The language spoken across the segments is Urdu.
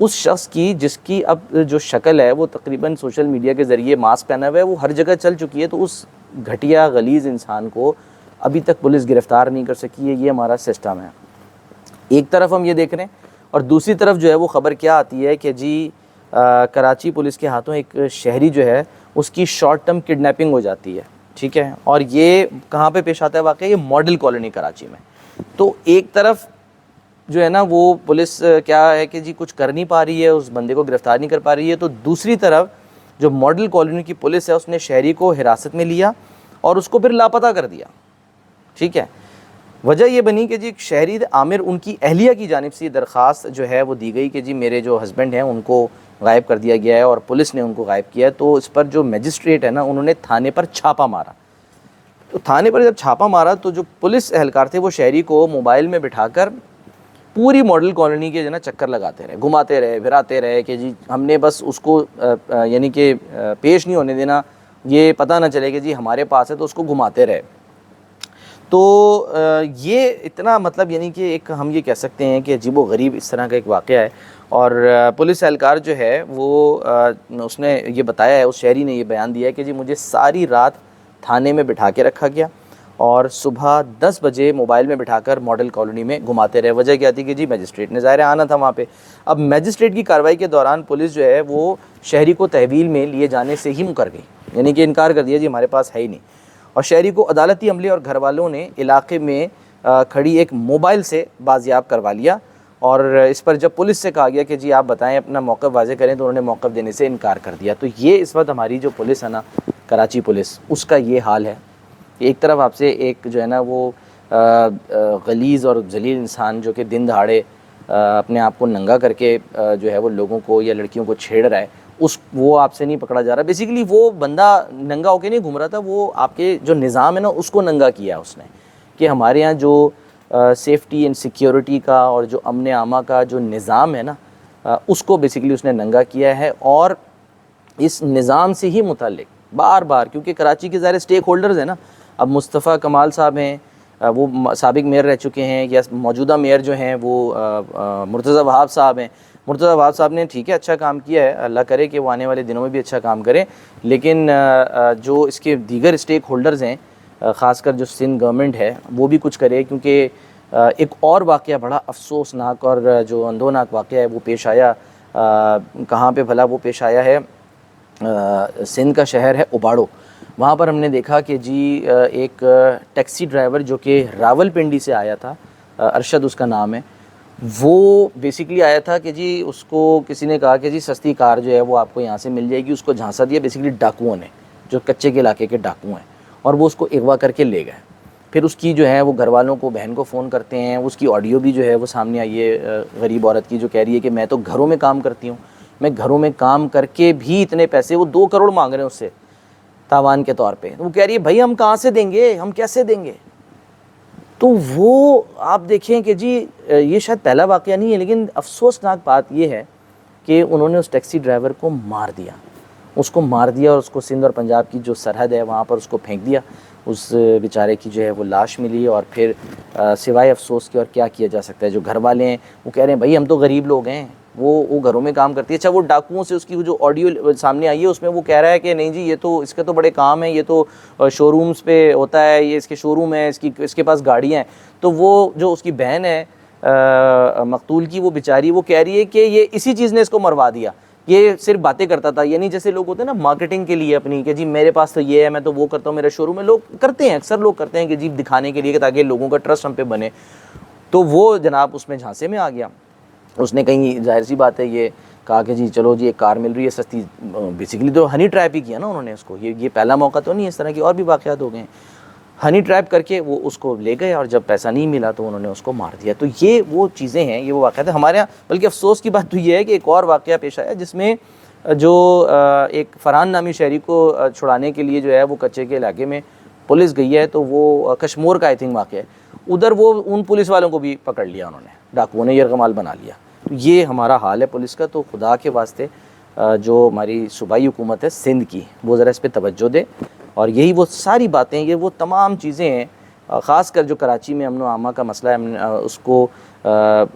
اس شخص کی جس کی اب جو شکل ہے وہ تقریباً سوشل میڈیا کے ذریعے ماسک پہنا ہوا ہے، وہ ہر جگہ چل چکی ہے، تو اس گھٹیا غلیظ انسان کو ابھی تک پولیس گرفتار نہیں کر سکی ہے۔ یہ ہمارا سسٹم ہے۔ ایک طرف ہم یہ دیکھ رہے ہیں، اور دوسری طرف جو ہے وہ خبر کیا آتی ہے کہ جی کراچی پولیس کے ہاتھوں ایک شہری جو ہے اس کی شارٹ ٹرم کڈنیپنگ ہو جاتی ہے، ٹھیک ہے، اور یہ کہاں پہ پیش آتا ہے واقعہ؟ یہ ماڈل کالونی کراچی میں۔ تو ایک طرف جو ہے نا وہ پولیس کیا ہے کہ جی کچھ کر نہیں پا رہی ہے، اس بندے کو گرفتار نہیں کر پا رہی ہے، تو دوسری طرف جو ماڈل کالونی کی پولیس ہے اس نے شہری کو حراست میں لیا اور اس کو پھر لاپتہ کر دیا، ٹھیک ہے۔ وجہ یہ بنی کہ جی شہری عامر ان کی اہلیہ کی جانب سے درخواست جو ہے وہ دی گئی کہ جی میرے جو ہسبینڈ ہیں ان کو غائب کر دیا گیا ہے اور پولیس نے ان کو غائب کیا ہے، تو اس پر جو میجسٹریٹ ہے نا انہوں نے تھانے پر چھاپا مارا۔ تو تھانے پر جب چھاپا مارا تو جو پولیس اہلکار تھے وہ شہری کو موبائل میں بٹھا کر پوری ماڈل کالونی کے جو نا چکر لگاتے رہے، گھماتے رہے، پھراتے رہے کہ جی ہم نے بس اس کو یعنی کہ پیش نہیں ہونے دینا، یہ پتہ نہ چلے کہ جی ہمارے پاس ہے، تو اس کو گھماتے رہے۔ تو یہ اتنا مطلب یعنی کہ ایک ہم یہ کہہ سکتے ہیں کہ عجیب و غریب اس طرح کا ایک واقعہ ہے۔ اور پولیس اہلکار جو ہے وہ اس نے یہ بتایا ہے، اس شہری نے یہ بیان دیا ہے کہ جی مجھے ساری رات تھانے میں بٹھا کے رکھا گیا اور صبح 10 بجے موبائل میں بٹھا کر ماڈل کالونی میں گھماتے رہے۔ وجہ کیا تھی کہ جی میجسٹریٹ نے ظاہر آنا تھا وہاں پہ۔ اب میجسٹریٹ کی کارروائی کے دوران پولیس جو ہے وہ شہری کو تحویل میں لیے جانے سے ہی مکر گئی، یعنی کہ انکار کر دیا جی ہمارے پاس ہے ہی نہیں، اور شہری کو عدالتی عملے اور گھر والوں نے علاقے میں کھڑی ایک موبائل سے بازیاب کروا لیا، اور اس پر جب پولیس سے کہا گیا کہ جی آپ بتائیں اپنا موقف واضح کریں تو انہوں نے موقف دینے سے انکار کر دیا۔ تو یہ اس وقت ہماری جو پولیس ہے نا کراچی پولیس، اس کا یہ حال ہے۔ ایک طرف آپ سے ایک جو ہے نا وہ غلیظ اور ذلیل انسان جو کہ دن دہاڑے اپنے آپ کو ننگا کر کے جو ہے وہ لوگوں کو یا لڑکیوں کو چھیڑ رہا ہے، وہ آپ سے نہیں پکڑا جا رہا۔ بیسیکلی وہ بندہ ننگا ہو کے نہیں گھوم رہا تھا، وہ آپ کے جو نظام ہے نا اس کو ننگا کیا اس نے، کہ ہمارے ہاں جو سیفٹی اینڈ سیکیورٹی کا اور جو امن عامہ کا جو نظام ہے نا اس کو بیسیکلی اس نے ننگا کیا ہے۔ اور اس نظام سے ہی متعلق بار بار، کیونکہ کراچی کے ظاہر اسٹیک ہولڈرز ہیں نا، اب مصطفیٰ کمال صاحب ہیں، وہ سابق میئر رہ چکے ہیں، یا موجودہ میئر جو ہیں وہ مرتضیٰ وہاب صاحب ہیں۔ مرتضیٰ وہاب صاحب نے ٹھیک ہے اچھا کام کیا ہے، اللہ کرے کہ وہ آنے والے دنوں میں بھی اچھا کام کریں، لیکن جو اس کے دیگر اسٹیک ہولڈرز ہیں، خاص کر جو سندھ گورنمنٹ ہے وہ بھی کچھ کرے، کیونکہ ایک اور واقعہ بڑا افسوسناک اور جو اندوناک واقعہ ہے وہ پیش آیا، کہاں پہ بھلا وہ پیش آیا ہے؟ سندھ کا شہر ہے اباڑو۔ وہاں پر ہم نے دیکھا کہ جی ایک ٹیکسی ڈرائیور جو کہ راول پنڈی سے آیا تھا، ارشد اس کا نام ہے، وہ بیسیکلی آیا تھا کہ جی اس کو کسی نے کہا کہ جی سستی کار جو ہے وہ آپ کو یہاں سے مل جائے گی، اس کو جھانسا دیا بیسیکلی ڈاکوؤں نے، جو کچے کے علاقے کے ڈاکو ہیں، اور وہ اس کو اغوا کر کے لے گئے۔ پھر اس کی جو ہے وہ گھر والوں کو، بہن کو فون کرتے ہیں، اس کی آڈیو بھی جو ہے وہ سامنے آئی ہے غریب عورت کی، جو کہہ رہی ہے کہ میں تو گھروں میں کام کرتی ہوں، میں گھروں میں کام کر کے بھی اتنے پیسے، وہ 2 کروڑ مانگ رہے ہیں اس سے تاوان کے طور پہ، وہ کہہ رہی ہے بھائی ہم کہاں سے دیں گے، ہم کیسے دیں گے؟ تو وہ آپ دیکھیں کہ جی یہ شاید پہلا واقعہ نہیں ہے، لیکن افسوسناک بات یہ ہے کہ انہوں نے اس ٹیکسی ڈرائیور کو مار دیا، اس کو مار دیا، اور اس کو سندھ اور پنجاب کی جو سرحد ہے وہاں پر اس کو پھینک دیا، اس بیچارے کی جو ہے وہ لاش ملی، اور پھر سوائے افسوس کے اور کیا کیا جا سکتا ہے؟ جو گھر والے ہیں وہ کہہ رہے ہیں بھائی ہم تو غریب لوگ ہیں، وہ گھروں میں کام کرتی ہے۔ اچھا وہ ڈاکوؤں سے اس کی جو آڈیو سامنے آئی ہے اس میں وہ کہہ رہا ہے کہ نہیں جی یہ تو اس کے تو بڑے کام ہیں، یہ تو شو رومز پہ ہوتا ہے، یہ اس کے شو روم ہے، اس کے پاس گاڑیاں ہیں۔ تو وہ جو اس کی بہن ہے مقتول کی، وہ بیچاری وہ کہہ رہی ہے کہ یہ اسی چیز نے اس کو مروا دیا، یہ صرف باتیں کرتا تھا، یعنی جیسے لوگ ہوتے ہیں نا مارکیٹنگ کے لیے اپنی، کہ جی میرے پاس تو یہ ہے، میں تو وہ کرتا ہوں، میرا شو روم ہے، لوگ کرتے ہیں، اکثر لوگ کرتے ہیں کہ جی دکھانے کے لیے کہ تاکہ لوگوں کا ٹرسٹ ہم پہ بنے۔ تو وہ جناب اس میں جھانسے میں آ گیا، اس نے کہیں ظاہر سی بات ہے یہ کہا کہ جی چلو جی ایک کار مل رہی ہے سستی، بیسیکلی تو ہنی ٹریپ ہی کیا نا انہوں نے اس کو، یہ پہلا موقع تو نہیں، اس طرح کی اور بھی واقعات ہو گئے ہیں، ہنی ٹریپ کر کے وہ اس کو لے گئے، اور جب پیسہ نہیں ملا تو انہوں نے اس کو مار دیا۔ تو یہ وہ چیزیں ہیں، یہ وہ واقعات ہیں ہمارے یہاں۔ بلکہ افسوس کی بات تو یہ ہے کہ ایک اور واقعہ پیش آیا جس میں جو ایک فرحان نامی شہری کو چھڑانے کے لیے جو ہے وہ کچے کے علاقے میں پولیس گئی ہے، تو وہ کشمور کا آئی تھنک واقعہ ہے، ادھر وہ ان پولیس والوں کو بھی پکڑ لیا انہوں نے، ڈاکوؤں نے یرغمال بنا لیا۔ تو یہ ہمارا حال ہے پولیس کا۔ تو خدا کے واسطے جو ہماری صوبائی حکومت ہے سندھ کی، وہ ذرا اس پہ توجہ دے، اور یہی وہ ساری باتیں، یہ وہ تمام چیزیں ہیں خاص کر جو کراچی میں امن و امہ کا مسئلہ ہے اس کو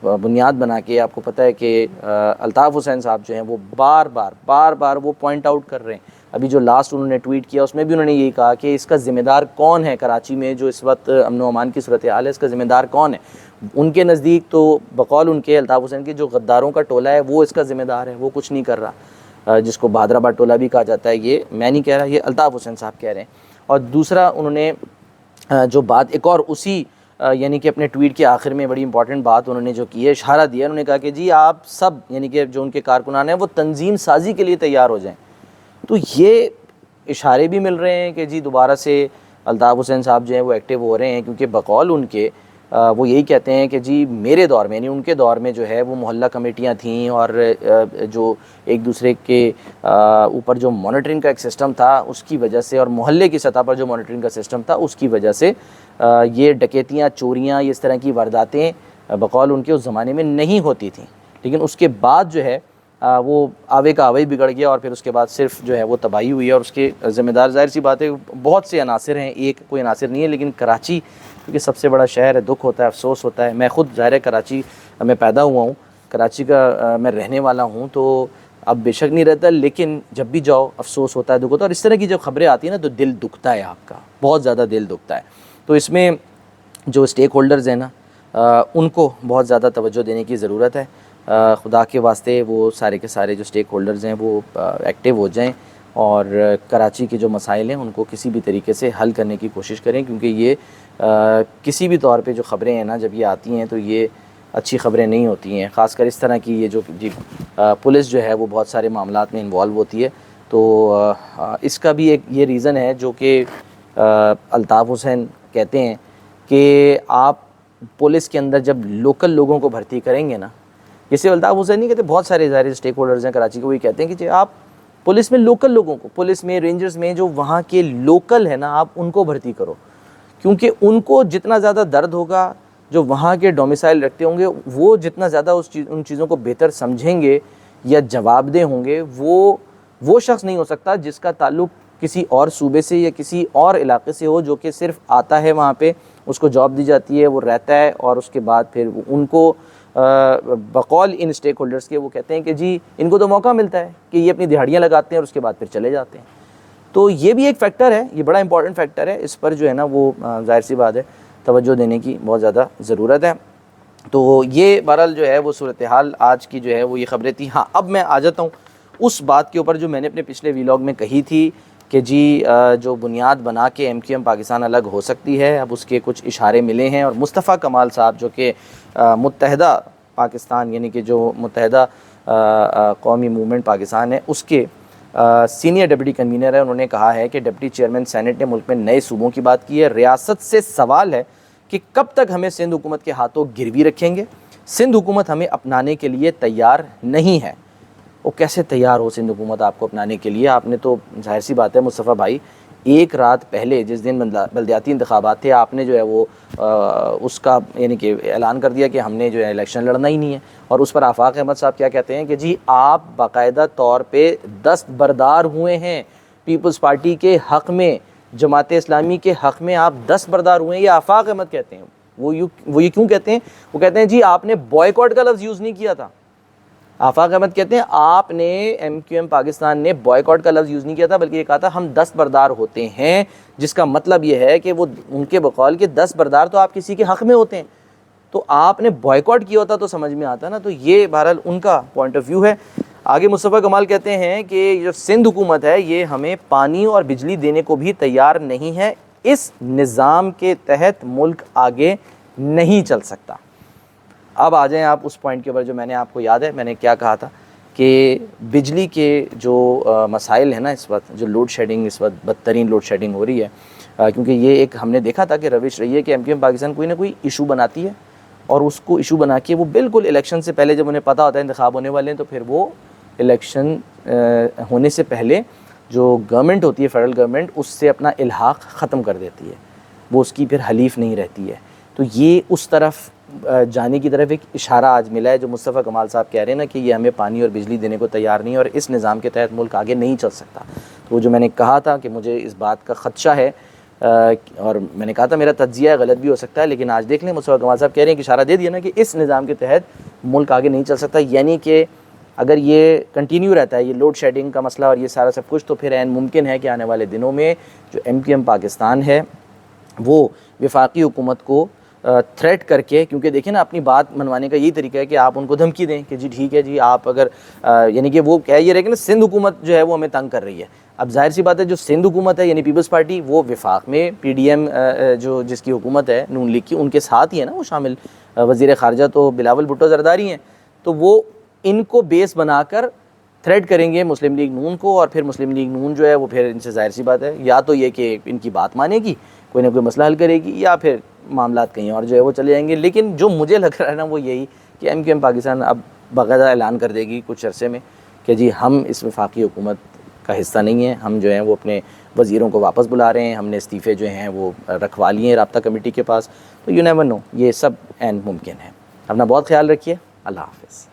بنیاد بنا کے آپ کو پتہ ہے کہ الطاف حسین صاحب جو ہیں وہ بار بار وہ پوائنٹ آؤٹ کر رہے ہیں. ابھی جو لاسٹ انہوں نے ٹویٹ کیا اس میں بھی انہوں نے یہی کہا کہ اس کا ذمہ دار کون ہے، کراچی میں جو اس وقت امن و امان کی صورتحال ہے اس کا ذمہ دار کون ہے. ان کے نزدیک تو بقول ان کے الطاف حسین کے جو غداروں کا ٹولہ ہے وہ اس کا ذمہ دار ہے، وہ کچھ نہیں کر رہا، جس کو بہادر آباد ٹولہ بھی کہا جاتا ہے. یہ میں نہیں کہہ رہا، یہ الطاف حسین صاحب کہہ رہے ہیں. اور دوسرا انہوں نے جو بات ایک اور اسی یعنی کہ اپنے ٹویٹ کے آخر میں بڑی امپورٹنٹ بات انہوں نے جو کی ہے، اشارہ دیا، انہوں نے کہا کہ جی آپ سب یعنی کہ جو ان کے کارکنان ہیں وہ تنظیم سازی کے لیے تیار ہو جائیں. تو یہ اشارے بھی مل رہے ہیں کہ جی دوبارہ سے الطاف حسین صاحب جو ہیں وہ ایکٹیو ہو رہے ہیں، کیونکہ بقول ان کے وہ یہی کہتے ہیں کہ جی میرے دور میں یعنی ان کے دور میں جو ہے وہ محلہ کمیٹیاں تھیں اور جو ایک دوسرے کے اوپر جو مانیٹرنگ کا ایک سسٹم تھا اس کی وجہ سے، اور محلے کی سطح پر جو مانیٹرنگ کا سسٹم تھا اس کی وجہ سے یہ ڈکیتیاں، چوریاں، اس طرح کی وارداتیں بقول ان کے اس زمانے میں نہیں ہوتی تھیں. لیکن اس کے بعد جو ہے وہ آوے کا آوے بگڑ گیا اور پھر اس کے بعد صرف جو ہے وہ تباہی ہوئی ہے. اور اس کے ذمہ دار ظاہر سی بات ہے بہت سے عناصر ہیں، ایک کوئی عناصر نہیں ہے. لیکن کراچی کیونکہ سب سے بڑا شہر ہے، دکھ ہوتا ہے، افسوس ہوتا ہے. میں خود ظاہر ہے کراچی میں پیدا ہوا ہوں، کراچی کا میں رہنے والا ہوں، تو اب بے شک نہیں رہتا، لیکن جب بھی جاؤ افسوس ہوتا ہے، دکھ ہوتا ہے. اور اس طرح کی جب خبریں آتی ہیں نا تو دل دکھتا ہے، آپ کا بہت زیادہ دل دکھتا ہے. تو اس میں جو اسٹیک ہولڈرز ہیں نا ان کو بہت زیادہ توجہ دینے کی ضرورت ہے. خدا کے واسطے وہ سارے کے سارے جو اسٹیک ہولڈرز ہیں وہ ایکٹیو ہو جائیں اور کراچی کے جو مسائل ہیں ان کو کسی بھی طریقے سے حل کرنے کی کوشش کریں. کیونکہ یہ کسی بھی طور پہ جو خبریں ہیں نا جب یہ آتی ہیں تو یہ اچھی خبریں نہیں ہوتی ہیں. خاص کر اس طرح کی یہ جو پولیس جو ہے وہ بہت سارے معاملات میں انوالو ہوتی ہے. تو اس کا بھی ایک یہ ریزن ہے جو کہ الطاف حسین کہتے ہیں کہ آپ پولیس کے اندر جب لوکل لوگوں کو بھرتی کریں گے نا، جیسے الطاف حسین نہیں کہتے، بہت سارے ظاہر اسٹیک ہولڈرز ہیں کراچی کے، وہی کہتے ہیں کہ جی آپ پولیس میں لوکل لوگوں کو، پولیس میں، رینجرز میں جو وہاں کے لوکل ہے نا آپ ان کو بھرتی کرو. کیونکہ ان کو جتنا زیادہ درد ہوگا، جو وہاں کے ڈومیسائل رکھتے ہوں گے وہ جتنا زیادہ ان چیزوں کو بہتر سمجھیں گے یا جواب دہ ہوں گے. وہ شخص نہیں ہو سکتا جس کا تعلق کسی اور صوبے سے یا کسی اور علاقے سے ہو، جو کہ صرف آتا ہے وہاں پہ، اس کو جاب دی جاتی ہے، وہ رہتا ہے اور اس کے بعد پھر ان کو بقول ان اسٹیک ہولڈرز کے وہ کہتے ہیں کہ جی ان کو تو موقع ملتا ہے کہ یہ اپنی دہاڑیاں لگاتے ہیں اور اس کے بعد پھر چلے جاتے ہیں. تو یہ بھی ایک فیکٹر ہے، یہ بڑا امپورٹنٹ فیکٹر ہے. اس پر جو ہے نا وہ ظاہر سی بات ہے توجہ دینے کی بہت زیادہ ضرورت ہے. تو یہ بہرحال جو ہے وہ صورتحال آج کی جو ہے وہ یہ خبریں تھیں. ہاں اب میں آ جاتا ہوں اس بات کے اوپر جو میں نے اپنے پچھلے ویلاگ میں کہی تھی کہ جی جو بنیاد بنا کے ایم کیو ایم پاکستان الگ ہو سکتی ہے. اب اس کے کچھ اشارے ملے ہیں اور مصطفیٰ کمال صاحب جو کہ متحدہ پاکستان یعنی کہ جو متحدہ قومی موومنٹ پاکستان ہے اس کے سینئر ڈپٹی کنوینر ہے، انہوں نے کہا ہے کہ ڈپٹی چیئرمین سینٹ نے ملک میں نئے صوبوں کی بات کی ہے. ریاست سے سوال ہے کہ کب تک ہمیں سندھ حکومت کے ہاتھوں گروی رکھیں گے. سندھ حکومت ہمیں اپنانے کے لیے تیار نہیں ہے. وہ کیسے تیار ہو سندھ حکومت آپ کو اپنانے کے لیے؟ آپ نے تو ظاہر سی بات ہے مصطفیٰ بھائی، ایک رات پہلے جس دن بلدیاتی انتخابات تھے آپ نے جو ہے وہ اس کا یعنی کہ اعلان کر دیا کہ ہم نے جو ہے الیکشن لڑنا ہی نہیں ہے. اور اس پر آفاق احمد صاحب کیا کہتے ہیں کہ جی آپ باقاعدہ طور پہ دستبردار ہوئے ہیں پیپلز پارٹی کے حق میں، جماعت اسلامی کے حق میں آپ دستبردار ہوئے ہیں. یہ آفاق احمد کہتے ہیں. وہ یہ کیوں کہتے ہیں؟ وہ کہتے ہیں جی آپ نے بوائیکاٹ کا لفظ یوز نہیں کیا تھا. آفاق احمد کہتے ہیں آپ نے ایم کیو ایم پاکستان نے بوائیکاٹ کا لفظ یوز نہیں کیا تھا، بلکہ یہ کہا تھا ہم دستبردار ہوتے ہیں، جس کا مطلب یہ ہے کہ وہ ان کے بقول کے دستبردار تو آپ کسی کے حق میں ہوتے ہیں. تو آپ نے بوائیکاٹ کیا ہوتا تو سمجھ میں آتا نا. تو یہ بہرحال ان کا پوائنٹ آف ویو ہے. آگے مصطفیٰ کمال کہتے ہیں کہ جو سندھ حکومت ہے یہ ہمیں پانی اور بجلی دینے کو بھی تیار نہیں ہے. اس نظام کے تحت ملک آگے نہیں چل سکتا. اب آ جائیں آپ اس پوائنٹ کے اوپر جو میں نے آپ کو یاد ہے میں نے کیا کہا تھا کہ بجلی کے جو مسائل ہیں نا اس وقت، جو لوڈ شیڈنگ اس وقت بدترین لوڈ شیڈنگ ہو رہی ہے، کیونکہ یہ ایک ہم نے دیکھا تھا کہ روش رہی ہے کہ ایم کیو ایم پاکستان کوئی نہ کوئی ایشو بناتی ہے اور اس کو ایشو بنا کے وہ بالکل الیکشن سے پہلے جب انہیں پتہ ہوتا ہے انتخاب ہونے والے ہیں تو پھر وہ الیکشن ہونے سے پہلے جو گورنمنٹ ہوتی ہے فیڈرل گورنمنٹ اس سے اپنا الحاق ختم کر دیتی ہے، وہ اس کی پھر حلیف نہیں رہتی ہے. تو یہ اس طرف جانے کی طرف ایک اشارہ آج ملا ہے جو مصطفیٰ کمال صاحب کہہ رہے ہیں نا کہ یہ ہمیں پانی اور بجلی دینے کو تیار نہیں اور اس نظام کے تحت ملک آگے نہیں چل سکتا. تو وہ جو میں نے کہا تھا کہ مجھے اس بات کا خدشہ ہے اور میں نے کہا تھا میرا تجزیہ غلط بھی ہو سکتا ہے، لیکن آج دیکھ لیں مصطفیٰ کمال صاحب کہہ رہے ہیں کہ اشارہ دے دیا نا کہ اس نظام کے تحت ملک آگے نہیں چل سکتا، یعنی کہ اگر یہ کنٹینیو رہتا ہے یہ لوڈ شیڈنگ کا مسئلہ اور یہ سارا سب کچھ، تو پھر عین ممکن ہے کہ آنے والے دنوں میں جو ایم کیو ایم پاکستان ہے وہ وفاقی حکومت کو تھریٹ کر کے، کیونکہ دیکھیں نا اپنی بات منوانے کا یہی طریقہ ہے کہ آپ ان کو دھمکی دیں کہ جی ٹھیک ہے جی آپ اگر یعنی کہ وہ کہہ یہ رہے کہ نا سندھ حکومت جو ہے وہ ہمیں تنگ کر رہی ہے. اب ظاہر سی بات ہے جو سندھ حکومت ہے یعنی پیپلز پارٹی وہ وفاق میں پی ڈی ایم جو جس کی حکومت ہے نون لیگ کی ان کے ساتھ ہی ہے نا وہ شامل. وزیر خارجہ تو بلاول بھٹو زرداری ہیں، تو وہ ان کو بیس بنا کر تھریٹ کریں گے مسلم لیگ نون کو، اور پھر مسلم لیگ نون جو ہے وہ پھر ان سے ظاہر سی بات ہے یا تو یہ کہ ان کی بات مانے گی، کوئی نہ کوئی مسئلہ حل کرے گی، یا پھر معاملات کہیں اور جو ہے وہ چلے جائیں گے. لیکن جو مجھے لگ رہا ہے نا وہ یہی کہ ایم کیو ایم پاکستان اب باقاعدہ اعلان کر دے گی کچھ عرصے میں کہ جی ہم اس وفاقی حکومت کا حصہ نہیں ہیں، ہم جو ہیں وہ اپنے وزیروں کو واپس بلا رہے ہیں، ہم نے استعفے جو ہیں وہ رکھوا لیے ہیں رابطہ کمیٹی کے پاس. تو یو نیور نو، یہ سب عین ممکن ہے. اپنا بہت خیال رکھیے. اللہ حافظ.